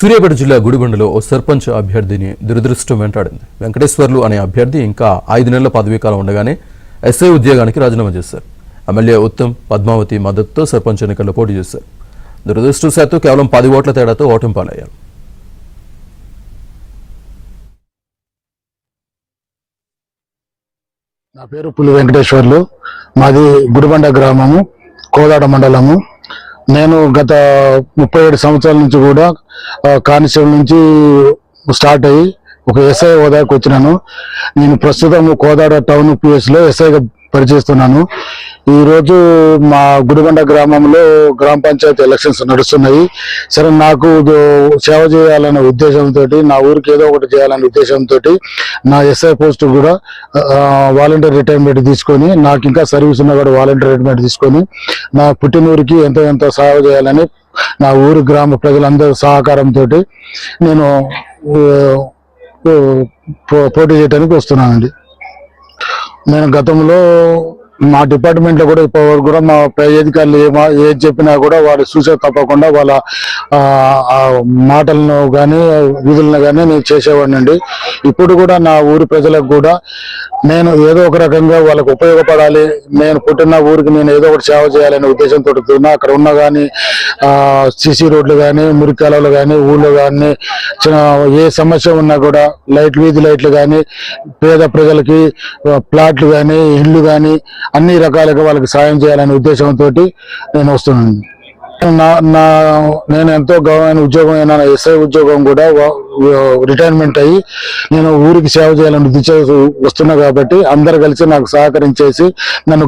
సూర్యాపేట జిల్లా గుడిగొండలో ఓ సర్పంచ్ అభ్యర్థిని దురదృష్టం వెంటాడింది. వెంకటేశ్వర్లు అనే అభ్యర్థి ఇంకా 5 నెలల పదవీ కాలం ఉండగానే ఎస్ఐ ఉద్యోగానికి రాజీనామా చేశారు. ఎమ్మెల్యే ఉత్తమ్, పద్మావతి మద్దతుతో సర్పంచ్ ఎన్నికల్లో పోటీ చేశారు. దురదృష్టవశాత్తు కేవలం 10 ఓట్ల తేడాతో ఓటమి పాలయ్యారు. నా పేరు పులి వెంకటేశ్వర్లు. మాది గుడిబండ గ్రామము, కోదాడ మండలము. నేను గత 37 సంవత్సరాల నుంచి కూడా కానిస్టేబుల్ నుంచి స్టార్ట్ అయ్యి ఒక ఎస్ఐ హోదాకి వచ్చినాను. నేను ప్రస్తుతం కోదాడ టౌన్ పిఎస్ లో ఎస్ఐగా పనిచేస్తున్నాను. ఈ రోజు మా గుడిబండ గ్రామంలో గ్రామ పంచాయతీ ఎలక్షన్స్ నడుస్తున్నాయి. సరే, నాకు సేవ చేయాలనే ఉద్దేశంతో, నా ఊరికి ఏదో ఒకటి చేయాలనే ఉద్దేశంతో నా ఎస్ఐ పోస్ట్ కూడా వాలంటీర్ రిటైర్మెంట్ తీసుకొని, నాకు ఇంకా సర్వీస్ ఉన్నా కూడా వాలంటీర్ రిటైర్మెంట్ తీసుకొని నా పుట్టినూరికి ఎంతో సేవ చేయాలని నా ఊరి గ్రామ ప్రజలందరి సహకారంతో నేను పోటీ చేయడానికి వస్తున్నానండి. నేను గతంలో మా డిపార్ట్మెంట్ లో కూడా ఇప్పటివరకు కూడా మా పై అధికారులు ఏది చెప్పినా కూడా వారు చూసే తప్పకుండా వాళ్ళ మాటలను కానీ విధులను కానీ నేను చేసేవాడిని అండి. ఇప్పుడు కూడా నా ఊరి ప్రజలకు కూడా నేను ఏదో ఒక రకంగా వాళ్ళకు ఉపయోగపడాలి, నేను పుట్టిన ఊరికి నేను ఏదో ఒకటి సేవ చేయాలనే ఉద్దేశంతో అక్కడ ఉన్న కానీ సిసి రోడ్లు కానీ, మురికి కాలువలు కానీ, ఊళ్ళో కానీ ఏ సమస్య ఉన్నా కూడా వీధి లైట్లు కానీ, పేద ప్రజలకి ప్లాట్లు కానీ, ఇళ్ళు కానీ అన్ని రకాలుగా వాళ్ళకి సాయం చేయాలనే ఉద్దేశంతో నేను వస్తున్నాను. నేను ఎంతో గౌరవమైన ఉద్యోగం అయిన ఎస్ఐ ఉద్యోగం కూడా రిటైర్మెంట్ అయ్యి నేను ఊరికి సేవ చేయాలని వస్తున్నా కాబట్టి అందరు కలిసి నాకు సహకరించేసి నన్ను